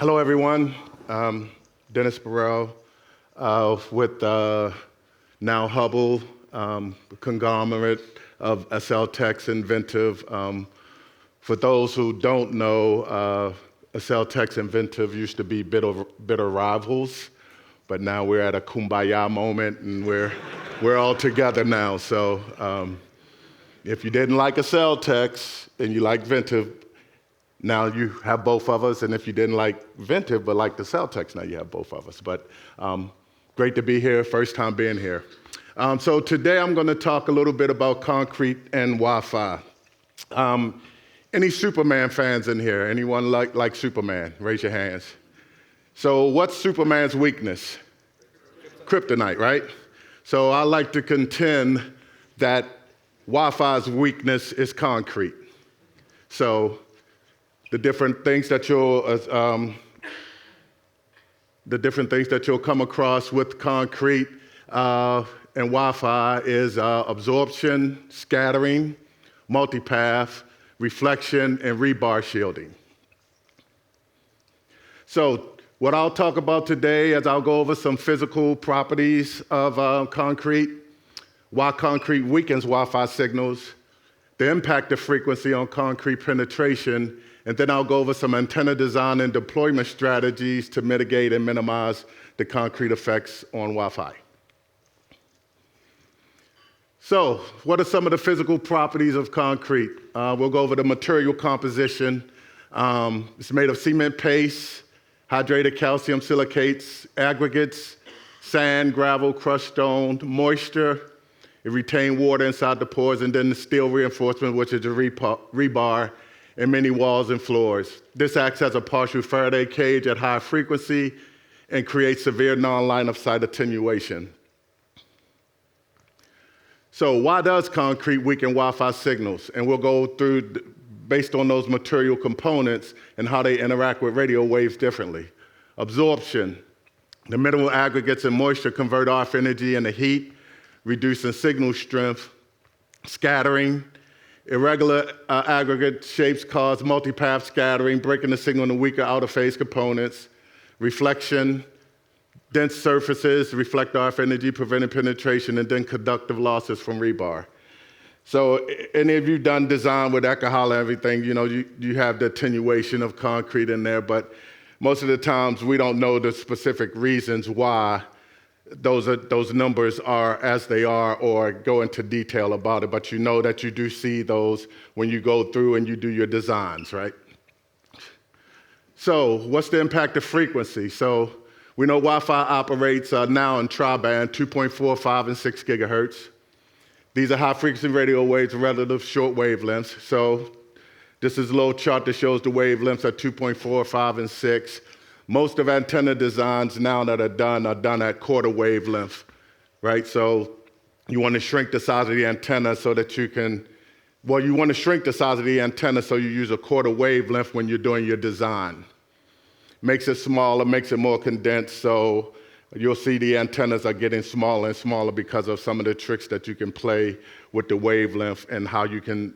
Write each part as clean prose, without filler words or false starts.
Hello, everyone. Dennis Burrell with now Hubble, conglomerate of SLTech's Inventive. For those who don't know, SLTech's Inventive used to be bitter rivals, but now we're at a kumbaya moment, and we're all together now. So if you didn't like SLTech's and you like Ventive, now you have both of us, and if you didn't like Ventive but like the SLTech's, now you have both of us. But great to be here, first time being here. So today I'm going to talk a little bit about concrete and Wi-Fi. Any Superman fans in here? Anyone like Superman? Raise your hands. So what's Superman's weakness? Kryptonite, right? So I like to contend that Wi-Fi's weakness is concrete. So the different things that you'll come across with concrete and Wi-Fi is absorption, scattering, multipath, reflection, and rebar shielding. So what I'll talk about today is I'll go over some physical properties of concrete, why concrete weakens Wi-Fi signals, the impact of frequency on concrete penetration, and then I'll go over some antenna design and deployment strategies to mitigate and minimize the concrete effects on Wi-Fi. So, what are some of the physical properties of concrete? We'll go over the material composition. It's made of cement paste, hydrated calcium silicates, aggregates, sand, gravel, crushed stone, moisture. It retains water inside the pores, and then the steel reinforcement, which is a rebar, and many walls and floors. This acts as a partial Faraday cage at high frequency and creates severe non-line of sight attenuation. So why does concrete weaken Wi-Fi signals? And we'll go through, based on those material components and how they interact with radio waves differently. Absorption. The mineral aggregates and moisture convert off energy into heat, reducing signal strength. Scattering. Irregular aggregate shapes cause multipath scattering, breaking the signal into weaker outer phase components. Reflection, dense surfaces reflect off energy, preventing penetration, and then conductive losses from rebar. So any of you done design with alcohol and everything, you have the attenuation of concrete in there, but most of the times we don't know the specific reasons why those numbers are as they are or go into detail about it, but you know that you do see those when you go through and you do your designs, right? So what's the impact of frequency? So we know Wi-Fi operates now in tri-band, 2.45 and 6 gigahertz. These are high-frequency radio waves, relative short wavelengths. So this is a little chart that shows the wavelengths at 2.45 and 6. Most of antenna designs now that are done at quarter wavelength, right? So you want to shrink the size of the antenna so that you want to shrink the size of the antenna so you use a quarter wavelength when you're doing your design. Makes it smaller, makes it more condensed, so you'll see the antennas are getting smaller and smaller because of some of the tricks that you can play with the wavelength and how you can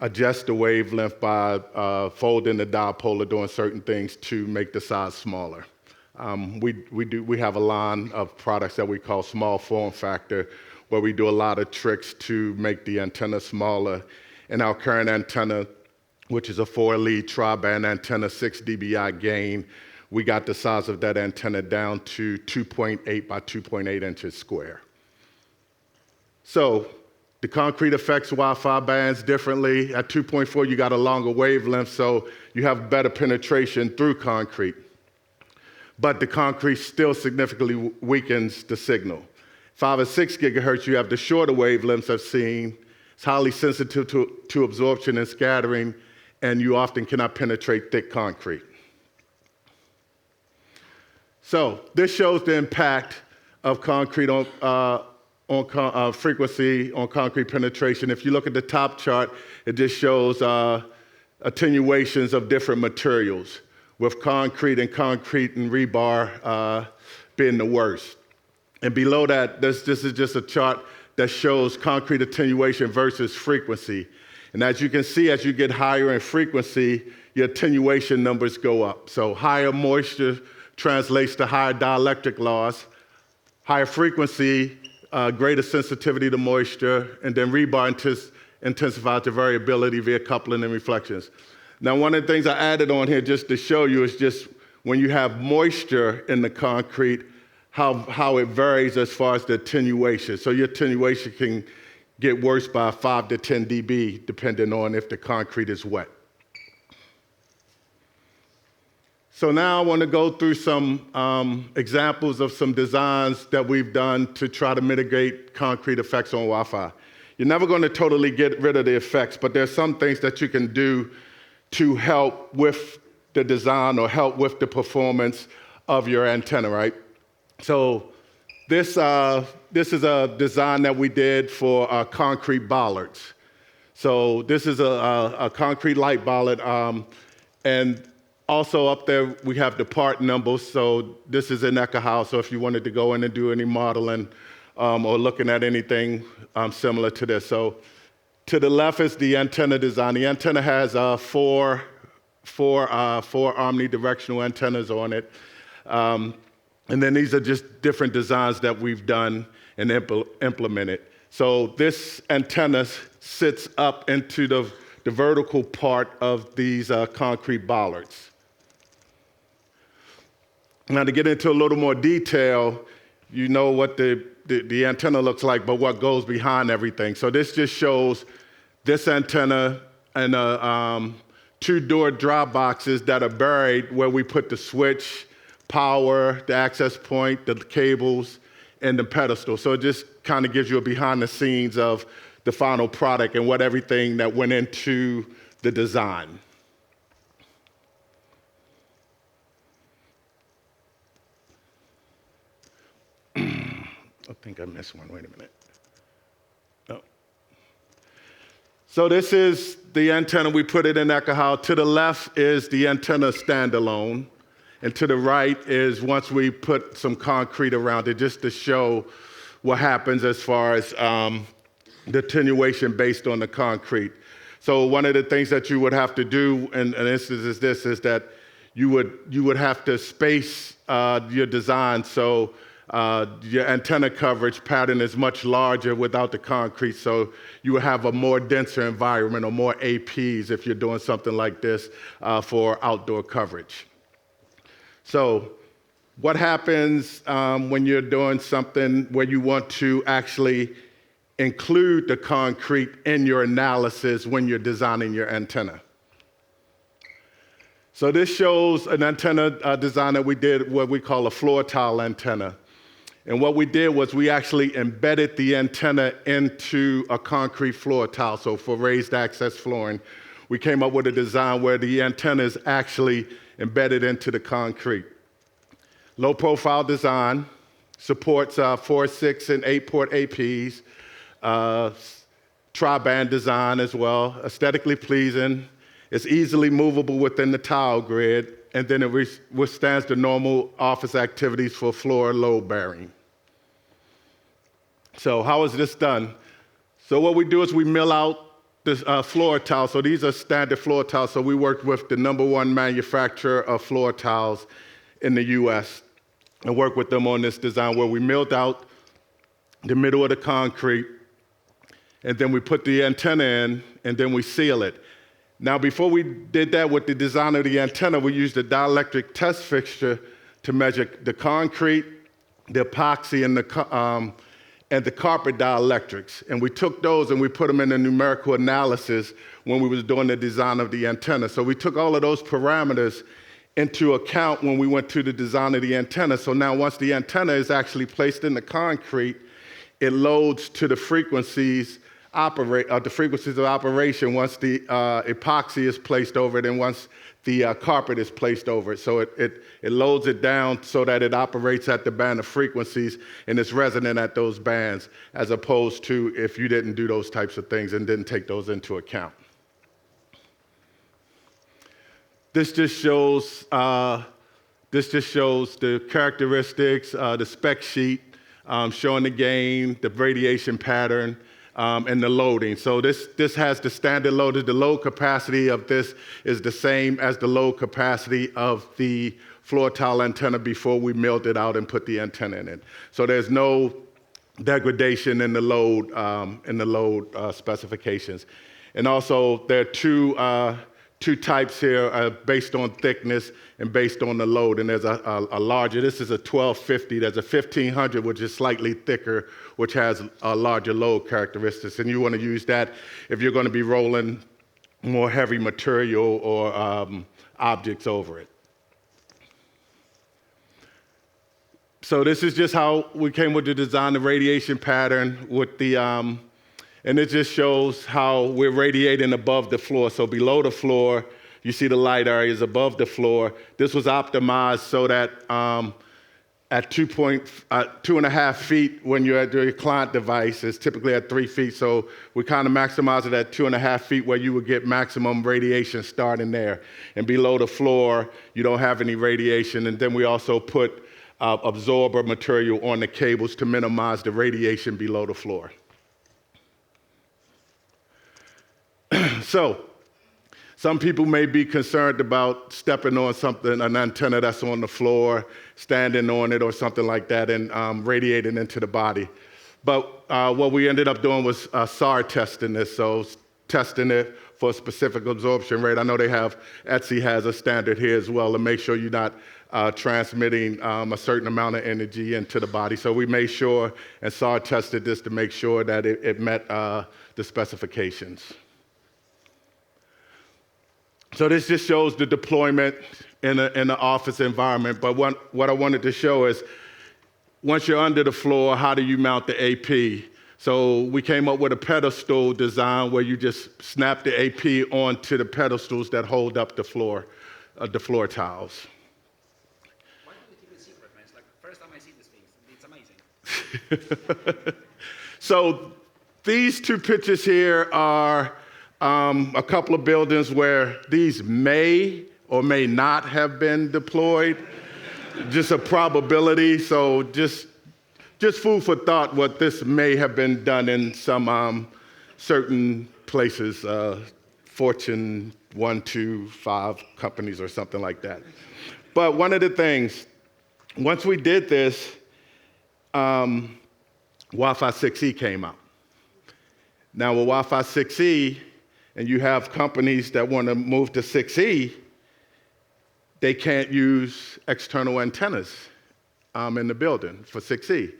adjust the wavelength by folding the dipole or doing certain things to make the size smaller. We have a line of products that we call small form factor, where we do a lot of tricks to make the antenna smaller. And our current antenna, which is a 4-lead tri-band antenna, 6 dBi gain, we got the size of that antenna down to 2.8 by 2.8 inches square. So the concrete affects Wi-Fi bands differently. At 2.4, you got a longer wavelength, so you have better penetration through concrete. But the concrete still significantly weakens the signal. 5 or 6 gigahertz, you have the shorter wavelengths I've seen. It's highly sensitive to absorption and scattering, and you often cannot penetrate thick concrete. So this shows the impact of concrete on frequency, on concrete penetration. If you look at the top chart, it just shows attenuations of different materials, with concrete and rebar being the worst. And below that, this is just a chart that shows concrete attenuation versus frequency. And as you can see, as you get higher in frequency, your attenuation numbers go up. So higher moisture translates to higher dielectric loss, higher frequency, greater sensitivity to moisture, and then rebar intensifies the variability via coupling and reflections. Now, one of the things I added on here just to show you is just when you have moisture in the concrete, how it varies as far as the attenuation. So your attenuation can get worse by 5 to 10 dB, depending on if the concrete is wet. So now I want to go through some examples of some designs that we've done to try to mitigate concrete effects on Wi-Fi. You're never going to totally get rid of the effects, but there's some things that you can do to help with the design or help with the performance of your antenna, right? So this is a design that we did for concrete bollards. So this is a concrete light bollard, and also up there we have the part numbers. So this is in Echo, so if you wanted to go in and do any modeling or looking at anything similar to this. So to the left is the antenna design. The antenna has four omnidirectional antennas on it. And then these are just different designs that we've done and implemented. So this antenna sits up into the vertical part of these concrete bollards. Now to get into a little more detail, you know what the antenna looks like, but what goes behind everything. So this just shows this antenna and two door drop boxes that are buried where we put the switch, power, the access point, the cables, and the pedestal. So it just kind of gives you a behind the scenes of the final product and what everything that went into the design. I think I missed one. Wait a minute. No. So this is the antenna. We put it in Echo. To the left is the antenna standalone. And to the right is once we put some concrete around it, just to show what happens as far as the attenuation based on the concrete. So one of the things that you would have to do in an instance is this, is that you would have to space your design so your antenna coverage pattern is much larger without the concrete, so you would have a more denser environment or more APs if you're doing something like this for outdoor coverage. So what happens when you're doing something where you want to actually include the concrete in your analysis when you're designing your antenna? So this shows an antenna design that we did, what we call a floor tile antenna. And what we did was we actually embedded the antenna into a concrete floor tile. So for raised access flooring, we came up with a design where the antenna is actually embedded into the concrete. Low profile design, supports 4, 6, and 8 port APs, tri-band design as well, aesthetically pleasing. It's easily movable within the tile grid, and then it withstands the normal office activities for floor load bearing. So how is this done? So what we do is we mill out this floor tile. So these are standard floor tiles. So we worked with the #1 manufacturer of floor tiles in the US and worked with them on this design where we milled out the middle of the concrete, and then we put the antenna in, and then we seal it. Now, before we did that with the design of the antenna, we used a dielectric test fixture to measure the concrete, the epoxy, and the carpet dielectrics. And we took those and we put them in a numerical analysis when we was doing the design of the antenna. So we took all of those parameters into account when we went to the design of the antenna. So now once the antenna is actually placed in the concrete, it loads to the frequencies the frequencies of operation once the epoxy is placed over it and once the carpet is placed over it. So it loads it down so that it operates at the band of frequencies and it's resonant at those bands, as opposed to if you didn't do those types of things and didn't take those into account. This just shows the characteristics, the spec sheet, showing the gain, the radiation pattern, and the loading. So this has the standard loaded. The load capacity of this is the same as the load capacity of the floor tile antenna before we milled it out and put the antenna in it. So there's no degradation in the load specifications. And also there are two types here based on thickness and based on the load. And there's a larger, this is a 1250, there's a 1500, which is slightly thicker, which has a larger load characteristics. And you want to use that if you're going to be rolling more heavy material or objects over it. So this is just how we came with the design, the radiation pattern with the, and it just shows how we're radiating above the floor. So below the floor, you see the light areas above the floor. This was optimized so that at 2.5 feet when you're at your client device, it's typically at 3 feet. So we kind of maximize it at 2.5 feet where you would get maximum radiation starting there. And below the floor, you don't have any radiation. And then we also put absorber material on the cables to minimize the radiation below the floor. So, some people may be concerned about stepping on something, an antenna that's on the floor, standing on it or something like that, and radiating into the body. But what we ended up doing was SAR testing this, so testing it for a specific absorption rate. I know Etsy has a standard here as well to make sure you're not transmitting a certain amount of energy into the body. So we made sure and SAR tested this to make sure that it met the specifications. So this just shows the deployment in an office environment. But what I wanted to show is once you're under the floor, how do you mount the AP? So we came up with a pedestal design where you just snap the AP onto the pedestals that hold up the floor tiles. Why do you keep it secret, man? It's like the first time I see these things. It's amazing. So these two pictures here are a couple of buildings where these may or may not have been deployed. Just a probability. So just food for thought what this may have been done in some certain places, Fortune 1, 2, 5 companies or something like that. But one of the things, once we did this, Wi-Fi 6E came out. Now with Wi-Fi 6E, and you have companies that want to move to 6E, they can't use external antennas in the building for 6E.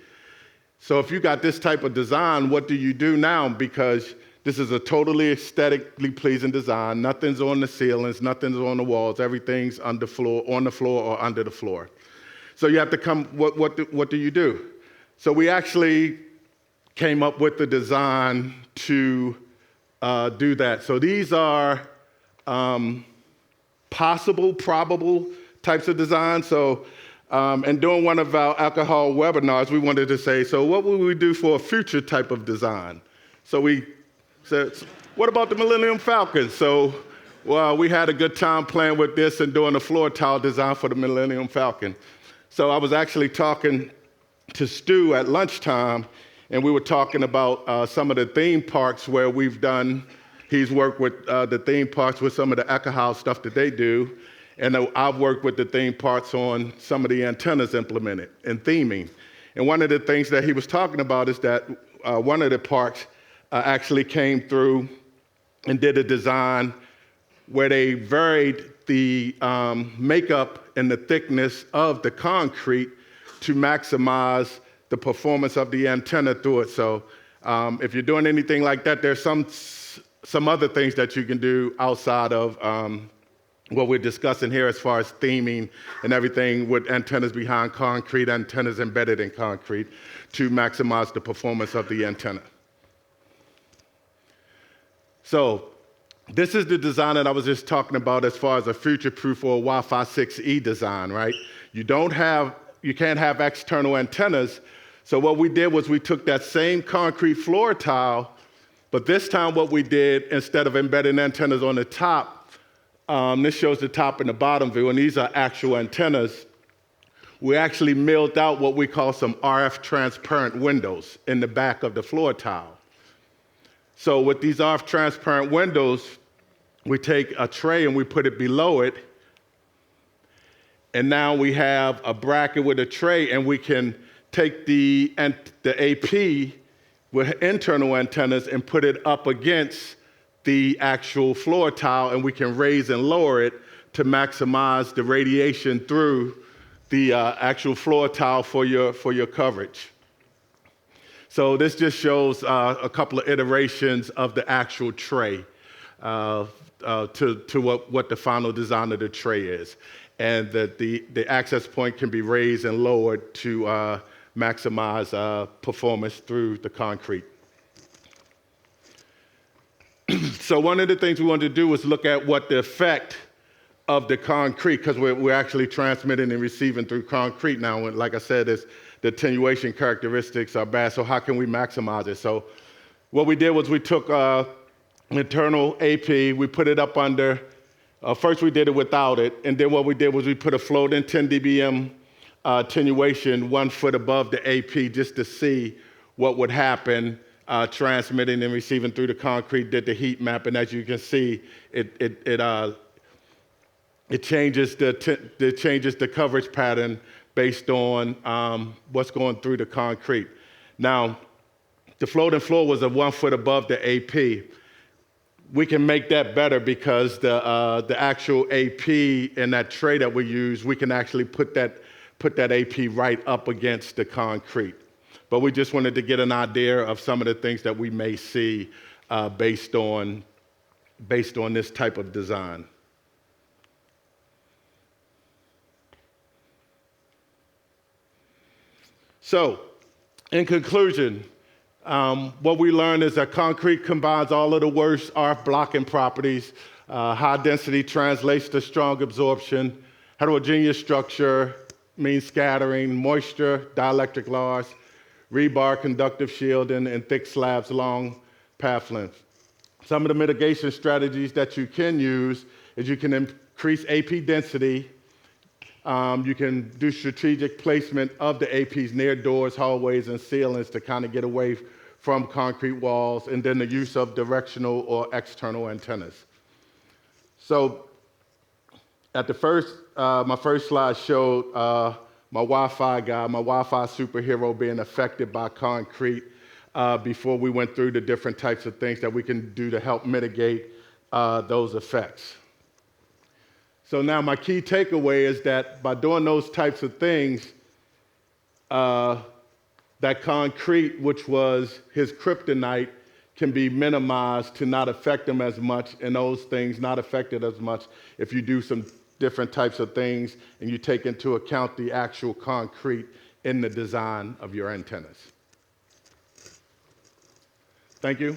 So if you got this type of design, what do you do now? Because this is a totally aesthetically pleasing design. Nothing's on the ceilings, nothing's on the walls. Everything's on the floor or under the floor. So you have to what do you do? So we actually came up with the design to do that. So these are possible, probable types of design. So, and during one of our alcohol webinars, we wanted to say, so what would we do for a future type of design? So we said, what about the Millennium Falcon? So, well, we had a good time playing with this and doing a floor tile design for the Millennium Falcon. So I was actually talking to Stu at lunchtime, and we were talking about some of the theme parks where he's worked with the theme parks with some of the alcohol stuff that they do, and I've worked with the theme parks on some of the antennas implemented and theming. And one of the things that he was talking about is that one of the parks actually came through and did a design where they varied the makeup and the thickness of the concrete to maximize the performance of the antenna through it. So if you're doing anything like that, there's some other things that you can do outside of what we're discussing here as far as theming and everything with antennas behind concrete, antennas embedded in concrete to maximize the performance of the antenna. So this is the design that I was just talking about as far as a future-proof or Wi-Fi 6E design, right? You can't have external antennas. So what we did was we took that same concrete floor tile, but this time what we did, instead of embedding antennas on the top, this shows the top and the bottom view, and these are actual antennas. We actually milled out what we call some RF transparent windows in the back of the floor tile. So with these off transparent windows, we take a tray and we put it below it. And now we have a bracket with a tray, and we can take the AP with internal antennas and put it up against the actual floor tile, and we can raise and lower it to maximize the radiation through the actual floor tile for your coverage. So this just shows a couple of iterations of the actual tray to what the final design of the tray is. And that the access point can be raised and lowered to maximize performance through the concrete. So one of the things we wanted to do was look at what the effect of the concrete, because we're actually transmitting and receiving through concrete now. And like I said, the attenuation characteristics are bad, so how can we maximize it? So what we did was we took internal AP, we put it up under. First, we did it without it, and then what we did was we put a float-in 10 dBm attenuation 1 foot above the AP just to see what would happen transmitting and receiving through the concrete, did the heat map, and as you can see, it changes the coverage pattern based on what's going through the concrete. Now, the floating floor was 1 foot above the AP. We can make that better because the actual AP in that tray that we use, we can actually put that AP right up against the concrete. But we just wanted to get an idea of some of the things that we may see based on this type of design. So, in conclusion, what we learned is that concrete combines all of the worst RF blocking properties. High density translates to strong absorption. Heterogeneous structure means scattering. Moisture, dielectric loss. Rebar, conductive shielding, and thick slabs, long path length. Some of the mitigation strategies that you can use is you can increase AP density. You can do strategic placement of the APs near doors, hallways, and ceilings to kind of get away from concrete walls, and then the use of directional or external antennas. So at the my first slide showed my Wi-Fi guy, my Wi-Fi superhero being affected by concrete before we went through the different types of things that we can do to help mitigate those effects. So now my key takeaway is that by doing those types of things, that concrete, which was his kryptonite, can be minimized to not affect him as much, and those things not affected as much if you do some different types of things and you take into account the actual concrete in the design of your antennas. Thank you.